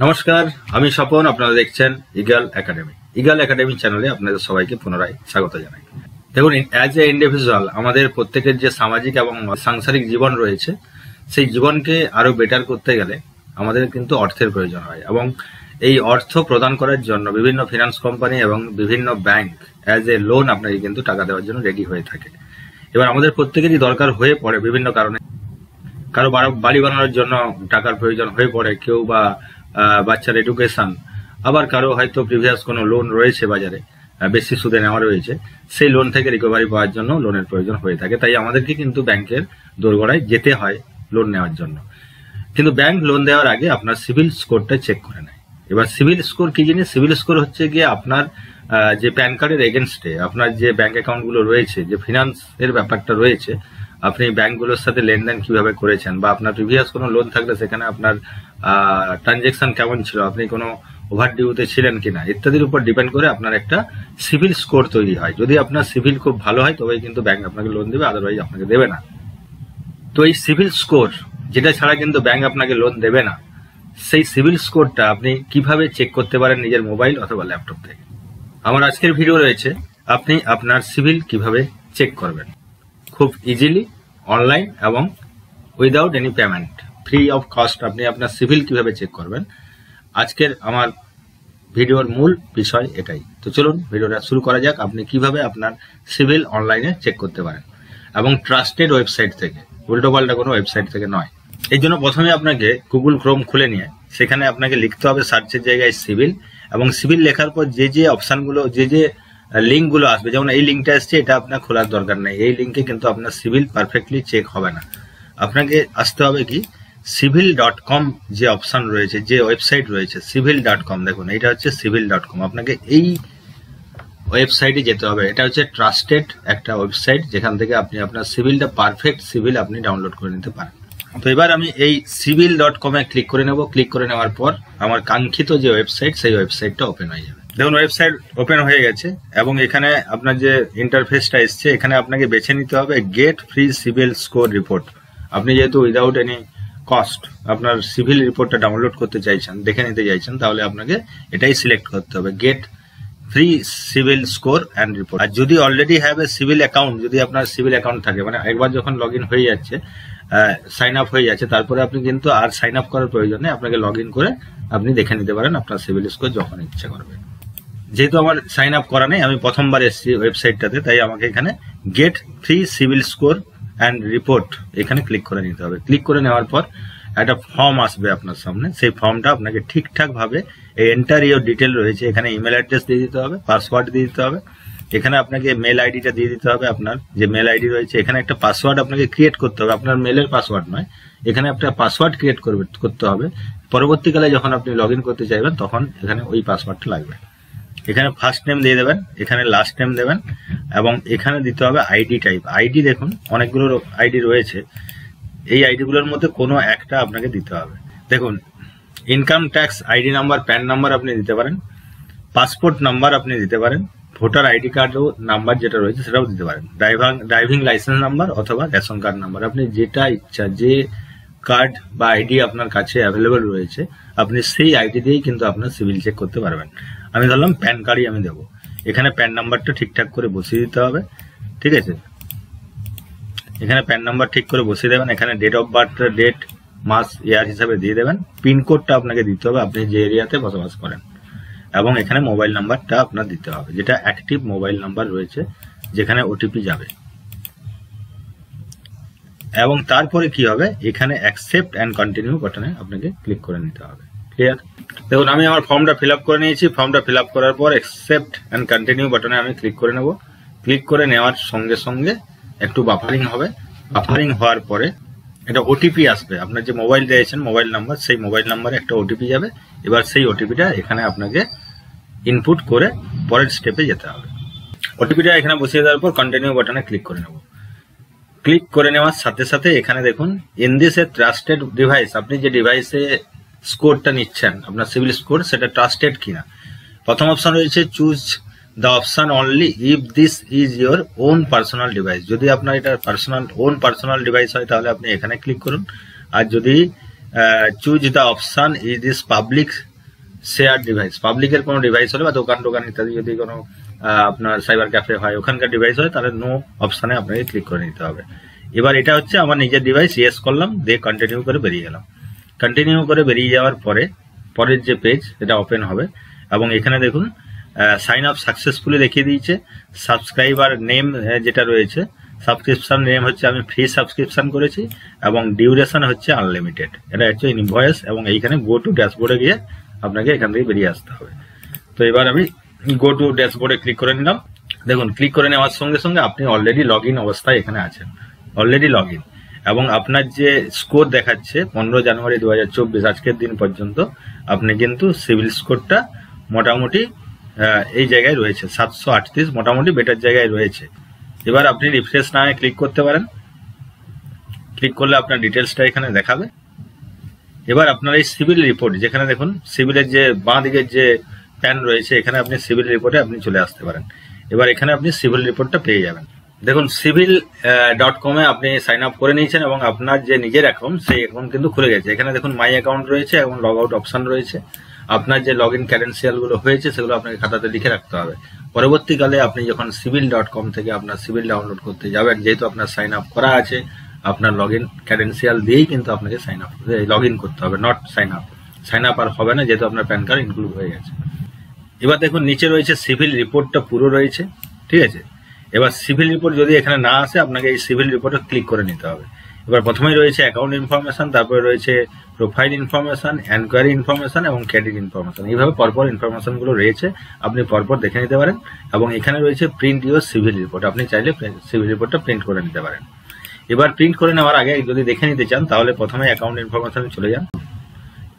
নমস্কার, আমি স্বপন। আপনারা দেখছেন ইগল একাডেমি। ইগল একাডেমি চ্যানেলে আপনাদের সবাইকে পুনরায় স্বাগত জানাই। দেখুন, অ্যাজ এ ইন্ডিভিজুয়াল আমাদের প্রত্যেকের যে সামাজিক এবং সাংসারিক জীবন রয়েছে, সেই জীবনকে আরো বেটার করতে গেলে আমাদের কিন্তু অর্থের প্রয়োজন হয়, এবং এই অর্থ প্রদান করার জন্য বিভিন্ন ফিনান্স কোম্পানি এবং বিভিন্ন ব্যাংক অ্যাজ এ লোন আপনাকে কিন্তু টাকা দেওয়ার জন্য রেডি হয়ে থাকে। এবার আমাদের প্রত্যেকেরই দরকার হয়ে পড়ে বিভিন্ন কারণে। কারো বাড়ি বানানোর জন্য টাকার প্রয়োজন হয়ে পড়ে, কেউ বা বাচ্চার এডুকেশন, আবার কারো হয়তো প্রিভিয়াস কোনো লোন রয়েছে বাজারে, বেশি সুদে নেওয়া রয়েছে, সেই লোন থেকে রিকভারি পাওয়ার জন্য লোনের প্রয়োজন হয়ে থাকে। তাই আমাদেরকে কিন্তু ব্যাংকের দোরগোড়ায় যেতে হয় লোন নেওয়ার জন্য। কিন্তু ব্যাংক লোন দেওয়ার আগে আপনার সিভিল স্কোরটা চেক করে নেয়। এবার সিভিল স্কোর কি জিনিস? সিভিল স্কোর হচ্ছে গিয়ে আপনার যে প্যান কার্ডের এগেনস্টে আপনার যে ব্যাংক অ্যাকাউন্টগুলো রয়েছে, যে ফিনান্সের ব্যাপারটা রয়েছে, আপনি ব্যাংকগুলোর সাথে লেনদেন কিভাবে করেছেন, বা আপনার প্রিভিয়াস কোনো লোন থাকলে সেখানে আপনার ট্রানজেকশন কেমন ছিল, আপনি কোনো ওভারডিউতে ছিলেন কিনা, ইত্যাদির উপর ডিপেন্ড করে আপনার একটা সিভিল স্কোর তৈরি হয়। যদি আপনার সিভিল খুব ভালো হয় তবেই কিন্তু ব্যাংক আপনাকে লোন দেবে, আদারওয়াইজ আপনাকে দেবে না। তো এই সিভিল স্কোর, যেটা ছাড়া কিন্তু ব্যাংক আপনাকে লোন দেবে না, সেই সিভিল স্কোরটা আপনি কিভাবে চেক করতে পারেন নিজের মোবাইল অথবা ল্যাপটপ থেকে। আমার আজকের ভিডিও রয়েছে আপনি আপনার সিভিল কিভাবে চেক করবেন খুব ইজিলি, অনলাইন এবং without any payment, free of cost আপনি আপনার সিভিল কিভাবে চেক করবেন। আজকের আমার ভিডিওর মূল বিষয় এটাই। তো চলুন ভিডিওটা শুরু করা যাক। আপনি কিভাবে আপনার সিভিল অনলাইনে চেক করতে পারেন, এবং ট্রাস্টেড ওয়েবসাইট থেকে, উল্টোপাল্টা কোনো ওয়েবসাইট থেকে নয়। এই জন্য প্রথমে আপনাকে গুগল ক্রোম খুলে নিয়ে সেখানে আপনাকে লিখতে হবে সার্চের জায়গায় সিভিল, এবং সিভিল লেখার পর যে যে অপশানগুলো, যে যে লিঙ্কগুলো আসবে, যেমন এই লিঙ্কটা আসছে, এটা আপনার খোলার দরকার নেই। এই লিঙ্কে কিন্তু আপনার সিভিল পারফেক্টলি চেক হবে না। আপনাকে আসতে হবে কি, civil.com যে অপশান রয়েছে, যে ওয়েবসাইট রয়েছে civil.com, দেখুন এটা হচ্ছে civil.com। আপনাকে এই ওয়েবসাইটে যেতে হবে। এটা হচ্ছে ট্রাস্টেড একটা ওয়েবসাইট, যেখান থেকে আপনি আপনার সিভিলটা, পারফেক্ট সিভিল আপনি ডাউনলোড করে নিতে পারেন। তো এবার আমি এই civil.com এ ক্লিক করে নেব। ক্লিক করে নেওয়ার পর আমার কাঙ্ক্ষিত যে ওয়েবসাইট, সেই ওয়েবসাইটটা ওপেন হয়ে যাবে। দেখুন, ওয়েবসাইট ওপেন হয়ে গেছে, এবং এখানে আপনার যে ইন্টারফেসটা এসছে, এখানে আপনাকে বেছে নিতে হবে get free CIBIL score report. আপনি যেহেতু উইদাউট এনি কস্ট আপনার সিভিল রিপোর্টটা ডাউনলোড করতে চাইছেন, দেখে নিতে চাইছেন, তাহলে আপনাকে এটাই সিলেক্ট করতে হবে, get free CIBIL score and report. আর যদি already have a CIBIL account, যদি আপনার সিভিল অ্যাকাউন্ট থাকে, মানে একবার যখন লগ ইন হয়ে যাচ্ছে, সাইন আপ হয়ে যাচ্ছে, তারপরে আপনি কিন্তু আর সাইন আপ করার প্রয়োজন নেই। আপনাকে লগ ইন করে আপনি দেখে নিতে পারেন আপনার সিভিল স্কোর যখন ইচ্ছে করবে। যেহেতু আমার সাইন আপ করা নেই, আমি প্রথমবার এসেছি ওয়েবসাইটটাতে, তাই আমাকে এখানে gate free CIBIL score and report এখানে ক্লিক করে নিতে হবে। ক্লিক করে নেওয়ার পর একটা ফর্ম আসবে আপনার সামনে। সেই ফর্মটা আপনাকে ঠিকঠাকভাবে এন্টার ইওর ডিটেল রয়েছে, এখানে ইমেল অ্যাড্রেস দিয়ে দিতে হবে, পাসওয়ার্ড দিয়ে দিতে হবে, এখানে আপনাকে মেল আইডিটা দিয়ে দিতে হবে। আপনার যে মেল আইডি রয়েছে, এখানে একটা পাসওয়ার্ড আপনাকে ক্রিয়েট করতে হবে, আপনার মেলের পাসওয়ার্ড নয়, এখানে একটা পাসওয়ার্ড ক্রিয়েট করতে হবে। পরবর্তীকালে যখন আপনি লগ ইন করতে চাইবেন, তখন এখানে ওই পাসওয়ার্ডটা লাগবে। এখানে ফার্স্ট নেম দিয়ে দেবেন, এখানে লাস্ট নেম দেবেন, এবং এখানে দিতে হবে আইডি টাইপ। আইডি দেখুন অনেকগুলো আইডি রয়েছে, এই আইডিগুলোর মধ্যে কোনো একটা আপনাকে দিতে হবে। দেখুন, income tax ID number, pan number আপনি দিতে পারেন, পাসপোর্ট নাম্বার আপনি দিতে পারেন, ভোটার আইডি কার্ডও নাম্বার যেটা রয়েছে সেটাও দিতে পারেন, ড্রাইভিং লাইসেন্স নাম্বার অথবা রেশন কার্ড নাম্বার, আপনি যেটা ইচ্ছা, যে কার্ড বা আইডি আপনার কাছে অ্যাভেলেবেল রয়েছে, আপনি সেই আইডি দিয়েই কিন্তু আপনার সিভিল চেক করতে পারবেন। আমি ধরলাম প্যান কার্ডই আমি দেবো। এখানে প্যান নাম্বারটা ঠিকঠাক করে বসিয়ে দিতে হবে, ঠিক আছে? এখানে প্যান নাম্বার ঠিক করে বসিয়ে দেবেন। এখানে ডেট অফ বার্থটা ডেট, মাস, ইয়ার হিসাবে দিয়ে দেবেন। পিনকোডটা আপনাকে দিতে হবে, আপনি যে এরিয়াতে বসবাস করেন, এবং এখানে মোবাইল নাম্বারটা আপনার দিতে হবে, যেটা অ্যাক্টিভ মোবাইল নাম্বার রয়েছে, যেখানে ওটিপি যাবে। এবং তারপরে কি হবে, এখানে অ্যাকসেপ্ট অ্যান্ড কন্টিনিউ বাটনে আপনাকে ক্লিক করে নিতে হবে। ক্লিয়ার? দেখুন, আমি আমার ফর্মটা ফিল আপ করে নিয়েছি। ফর্মটা ফিল আপ করার পর অ্যাকসেপ্ট অ্যান্ড কন্টিনিউ বাটনে আমি ক্লিক করে নেব। ক্লিক করে নেওয়ার সঙ্গে সঙ্গে একটু বাফারিং হবে। বাফারিং হওয়ার পরে এটা ওটিপি আসবে। আপনার যে মোবাইল দিয়েছেন, মোবাইল নাম্বার, সেই মোবাইল নাম্বারে একটা ওটিপি যাবে। এবার সেই ওটিপিটা এখানে আপনাকে ইনপুট করে পরের স্টেপে যেতে হবে। ওটিপিটা এখানে বসিয়ে দেওয়ার পর কন্টিনিউ বাটনে ক্লিক করে নেব। ক্লিক করে নেওয়ার সাথে সাথে এখানে দেখুন, in this A trusted device, আপনি যে ডিভাইসে স্কোরটা নিচ্ছেন, আপনার সিভিল স্কোর, সেটা ট্রাস্টেড কিনা। প্রথম অপশন রয়েছে choose the option only if this is your own personal device. যদি আপনার এটা পার্সোনাল ডিভাইস হয়, তাহলে আপনি এখানে ক্লিক করুন। আর যদি choose the option is this public share device, পাবলিকের কোনো ডিভাইস হলে বা দোকান ইত্যাদি যদি কোনো আপনার সাইবার ক্যাফে হয় ওখানকার ডিভাইস হয় তাহলে নো অপশানে আপনাকে ক্লিক করে নিতে হবে। এবার এটা হচ্ছে আমার নিজের ডিভাইস, ইয়েস করলাম, দিয়ে কন্টিনিউ করে বেরিয়ে গেলাম। কন্টিনিউ করে বেরিয়ে যাওয়ার পরে পরের যে পেজ এটা ওপেন হবে এবং এখানে দেখুন সাইন আপ সাকসেসফুলি দেখিয়ে দিয়েছে। সাবস্ক্রাইবার নেম যেটা রয়েছে, সাবস্ক্রিপশন নেম হচ্ছে আমি ফ্রি সাবস্ক্রিপশন করেছি এবং ডিউরেশন হচ্ছে আনলিমিটেড, এটা হচ্ছে ইনভয়েস। এবং এইখানে গো টু ড্যাশবোর্ডে গিয়ে আপনাকে এখান থেকে বেরিয়ে আসতে হবে। তো এবার আমি গো টু ড্যাশবোর্ডে ক্লিক করে নিলাম। দেখুন ক্লিক করে নেওয়ার সঙ্গে সঙ্গে আপনি অলরেডি লগ ইন অবস্থায় এখানে আছেন, অলরেডি লগ ইন। এবং আপনার যে স্কোর দেখাচ্ছে 15 জানুয়ারি 2024 আজকের দিন পর্যন্ত আপনি কিন্তু সিভিল স্কোরটা মোটামুটি এই জায়গায় রয়েছে 738, মোটামুটি বেটার জায়গায় রয়েছে। এবার আপনি রিফ্রেশ না ক্লিক করতে পারেন, ক্লিক করলে আপনার ডিটেলসটা এখানে দেখাবে। এবার আপনার এই সিভিল রিপোর্ট, যেখানে দেখুন সিভিলের যে বাঁ দিকের যে প্যান রয়েছে এখানে আপনি সিভিল রিপোর্টে আপনি চলে আসতে পারেন। এবার এখানে আপনি সিভিল রিপোর্টটা পেয়ে যাবেন। দেখুন civil.com-এ আপনি সাইন আপ করে নিয়েছেন এবং আপনার যে নিজের অ্যাকাউন্ট সেই অ্যাকাউন্ট কিন্তু খুলে গেছে। এখানে দেখুন মাই অ্যাকাউন্ট রয়েছে এবং লগ আউট অপশন রয়েছে। আপনার যে লগ ইন ক্রেডেনশিয়ালগুলো হয়েছে সেগুলো আপনাকে খাতাতে লিখে রাখতে হবে। পরবর্তীকালে আপনি যখন civil.com থেকে আপনার সিভিল ডাউনলোড করতে যাবেন, যেহেতু আপনার সাইন আপ করা আছে, আপনার লগ ইন ক্রেডেনশিয়াল দিয়েই কিন্তু আপনাকে লগ ইন করতে হবে, নট সাইন আপ আর হবে না যেহেতু আপনার প্যান কার্ড ইনক্লুড হয়ে গেছে। এবার দেখুন নিচে রয়েছে সিভিল রিপোর্টটা পুরো রয়েছে, ঠিক আছে। এবার সিভিল রিপোর্ট যদি এখানে না আসে আপনাকে এই সিভিল রিপোর্টে ক্লিক করে নিতে হবে। এবার প্রথমেই রয়েছে অ্যাকাউন্ট ইনফরমেশন, তারপরে রয়েছে প্রোফাইল ইনফরমেশন, এনকোয়ারি ইনফরমেশন এবং ক্রেডিট ইনফরমেশন। এইভাবে পরপর ইনফরমেশনগুলো রয়েছে, আপনি পরপর দেখে নিতে পারেন। এবং এখানে রয়েছে প্রিন্ট ইউর সিভিল রিপোর্ট, আপনি চাইলে সিভিল রিপোর্টটা প্রিন্ট করে নিতে পারেন। এবার প্রিন্ট করে নেওয়ার আগে যদি দেখে নিতে চান তাহলে প্রথমে অ্যাকাউন্ট ইনফরমেশনে চলে যান।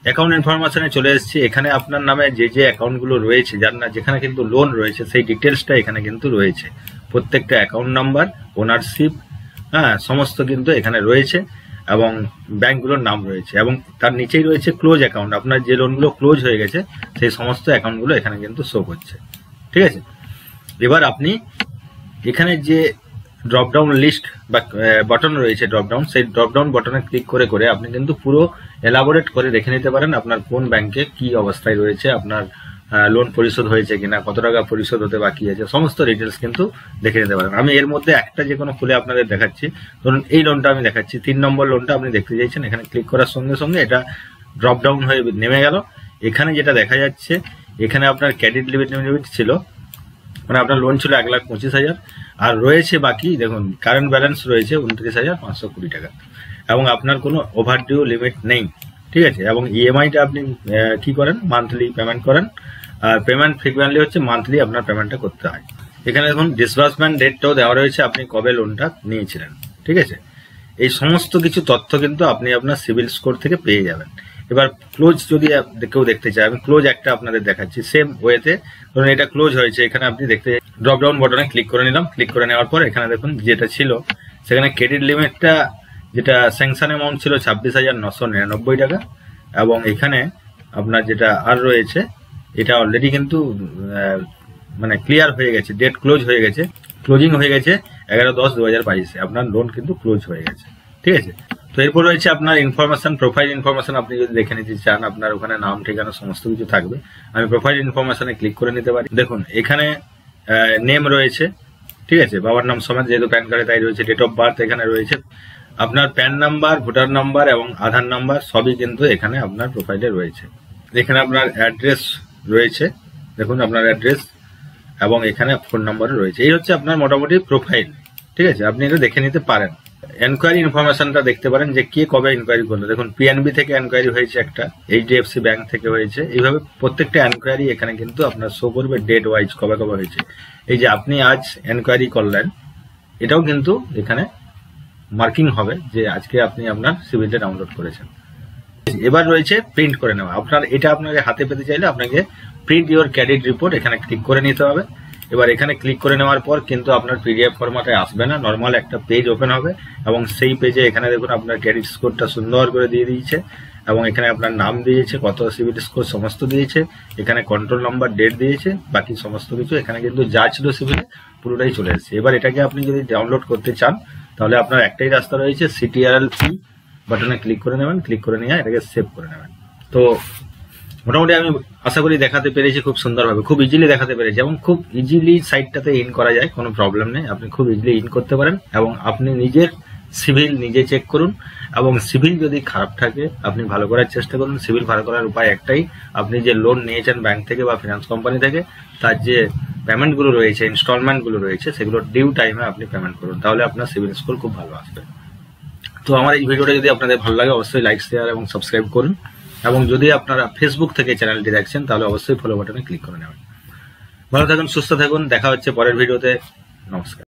অ্যাকাউন্ট ইনফরমেশনে চলে এসেছি। এখানে আপনার নামে যে অ্যাকাউন্টগুলো রয়েছে, যার না যেখানে কিন্তু লোন রয়েছে সেই ডিটেলসটা এখানে কিন্তু রয়েছে। প্রত্যেকটা অ্যাকাউন্ট নাম্বার, ওনারশিপ, সমস্ত কিন্তু এখানে রয়েছে এবং ব্যাংকগুলোর নাম রয়েছে এবং তার নিচেই রয়েছে ক্লোজ অ্যাকাউন্ট। আপনার যে লোনগুলো ক্লোজ হয়ে গেছে সেই সমস্ত অ্যাকাউন্টগুলো এখানে কিন্তু শো করছে, ঠিক আছে। এবার আপনি এখানে যে ড্রপডাউন লিস্ট বা বাটন রয়েছে ড্রপডাউন, সেই ড্রপডাউন বাটনে ক্লিক করে করে আপনি কিন্তু পুরো এলাবোরেট করে দেখে নিতে পারেন আপনার কোন ব্যাংকে কি অবস্থায় রয়েছে, আপনার লোন পরিশোধ হয়েছে কিনা, কত টাকা পরিশোধ হতে বাকি আছে, সমস্ত ডিটেলস কিন্তু দেখে নিতে পারেন। আমি এর মধ্যে একটা যে কোনো খুলে আপনাদের দেখাচ্ছি। ধরুন এই লোনটা আমি দেখাচ্ছি, 3 নম্বর লোনটা আপনি দেখতে চাইছেন। এখানে ক্লিক করার সঙ্গে সঙ্গে এটা ড্রপডাউন হয়ে নেমে গেল। এখানে যেটা দেখা যাচ্ছে, এখানে আপনার ক্রেডিট লিমিট ছিল, মানে আপনার লোন ছিল 1,25,000 আর রয়েছে বাকি দেখুন কারেন্ট ব্যালেন্স রয়েছে 29,520 টাকা এবং আপনার কোনো ওভারডিউ লিমিট নেই, ঠিক আছে। এবং ইএমআইটা আপনি কি করেন, মান্থলি পেমেন্ট করেন। আর পেমেন্ট ফ্রিকোয়েন্টলি হচ্ছে মান্থলি আপনার পেমেন্টটা করতে হয়। এখানে দেখুন ডিসবার্সমেন্ট ডেটটাও দেওয়া রয়েছে, আপনি কবে লোনটা নিয়েছিলেন, ঠিক আছে। এই সমস্ত কিছু তথ্য কিন্তু আপনি আপনার সিভিল স্কোর থেকে পেয়ে যাবেন। এবার ক্লোজ যদি কেউ দেখতে চায়, আমি ক্লোজ একটা আপনাদের দেখাচ্ছি সেম ওয়েতে। ধরুন এটা ক্লোজ হয়েছে, এখানে আপনি দেখতে ড্রপডাউন বাটনে ক্লিক করে নিলাম। ক্লিক করে নেওয়ার পর এখানে দেখুন যেটা ছিল সেখানে ক্রেডিট লিমিটটা যেটা স্যাংশন অ্যামাউন্ট ছিল 26,999 টাকা এবং এখানে আপনার যেটা আর রয়েছে এটা অলরেডি কিন্তু মানে ক্লিয়ার হয়ে গেছে, ডেট ক্লোজ হয়ে গেছে, ক্লোজিং হয়ে গেছে 11/10/2022 আপনার লোন কিন্তু ক্লোজ হয়ে গেছে, ঠিক আছে। তো এরপর রয়েছে আপনার ইনফরমেশন, প্রোফাইল ইনফরমেশন। আপনি যদি দেখে নিতে চান আপনার ওখানে নাম, ঠিকানা সমস্ত কিছু থাকবে। আমি প্রোফাইল ইনফরমেশনে ক্লিক করে নিতে পারি। দেখুন এখানে নেম রয়েছে, ঠিক আছে, বাবার নাম সমেত যেহেতু প্যান কার্ডে তাই রয়েছে। ডেট অফ বার্থ এখানে রয়েছে, আপনার প্যান নাম্বার, ভোটার নাম্বার এবং আধার নাম্বার সবই কিন্তু এখানে আপনার প্রোফাইলে রয়েছে। এখানে আপনার অ্যাড্রেস রয়েছে, দেখুন আপনার অ্যাড্রেস এবং এখানে ফোন নাম্বারও রয়েছে। এই হচ্ছে আপনার মোটামুটি প্রোফাইল, ঠিক আছে। আপনি এটা দেখে নিতে পারেন। এনকোয়ারি ইনফরমেশনটা দেখতে পারেন যে কে কবে এনকোয়ারি করলো। দেখুন পিএনবি থেকে এনকোয়ারি হয়েছে একটা, এইচডিএফসি ব্যাংক থেকে হয়েছে। এইভাবে প্রত্যেকটা এনকোয়ারি এখানে কিন্তু আপনার শো করবে ডেট ওয়াইজ কবে কবে হয়েছে। এই যে আপনি আজ এনকোয়ারি করলেন এটাও কিন্তু এখানে মার্কিং হবে যে আজকে আপনি আপনার সিভিলটা ডাউনলোড করেছেন। এবার রয়েছে প্রিন্ট করে নেওয়া। এটা আপনাকে হাতে পেতে চাইলে আপনাকে প্রিন্ট ইউর ক্রেডিট রিপোর্ট এখানে ক্লিক করে নিতে হবে। এবার এখানে ক্লিক করে নেওয়ার পর কিন্তু আপনার পিডিএফ ফরম্যাটে আসবে না, নর্মাল একটা পেজ ওপেন হবে এবং সেই পেজে এখানে দেখুন আপনার ক্রেডিট স্কোরটা সুন্দর করে দিয়ে দিয়েছে এবং এখানে আপনার নাম দিয়েছে, কত সিভিল স্কোর সমস্ত দিয়েছে, এখানে কন্ট্রোল নাম্বার, ডেট দিয়েছে, বাকি সমস্ত কিছু এখানে কিন্তু যা ছিল সিভিলে পুরোটাই চলে এসেছে। এবার এটাকে আপনি যদি ডাউনলোড করতে চান তাহলে আপনার একটাই রাস্তা রয়েছে, CTRL বাটনে ক্লিক করে নেবেন, ক্লিক করে নিয়ে এটাকে সেভ করে নেবেন। তো মোটামুটি আমি আশা করি দেখাতে পেরেছি খুব সুন্দরভাবে, খুব ইজিলি দেখাতে পেরেছি এবং খুব ইজিলি সাইটটাতে ইন করা যায়, কোনো প্রবলেম নেই। আপনি খুব ইজিলি ইন করতে পারেন এবং আপনি নিজের সিভিল নিজে চেক করুন এবং সিভিল যদি খারাপ থাকে আপনি ভালো করার চেষ্টা করুন। সিভিল ভালো করার উপায় একটাই, আপনি যে লোন নিয়েছেন ব্যাংক থেকে বা ফিনান্স কোম্পানি থেকে, তার যে পেমেন্টগুলো রয়েছে, ইনস্টলমেন্টগুলো রয়েছে, সেগুলো ডিউ টাইমে আপনি পেমেন্ট করুন, তাহলে আপনার সিভিল স্কোর খুব ভালো আসবে। তো আমার এই ভিডিওটা যদি আপনাদের ভালো লাগে অবশ্যই লাইক, শেয়ার এবং সাবস্ক্রাইব করুন এবং যদি আপনারা ফেসবুক থেকে চ্যানেলটি দেখছেন তাহলে অবশ্যই ফলো বাটনে ক্লিক করে নেবেন। ভালো থাকুন, সুস্থ থাকুন, দেখা হচ্ছে পরের ভিডিওতে। নমস্কার।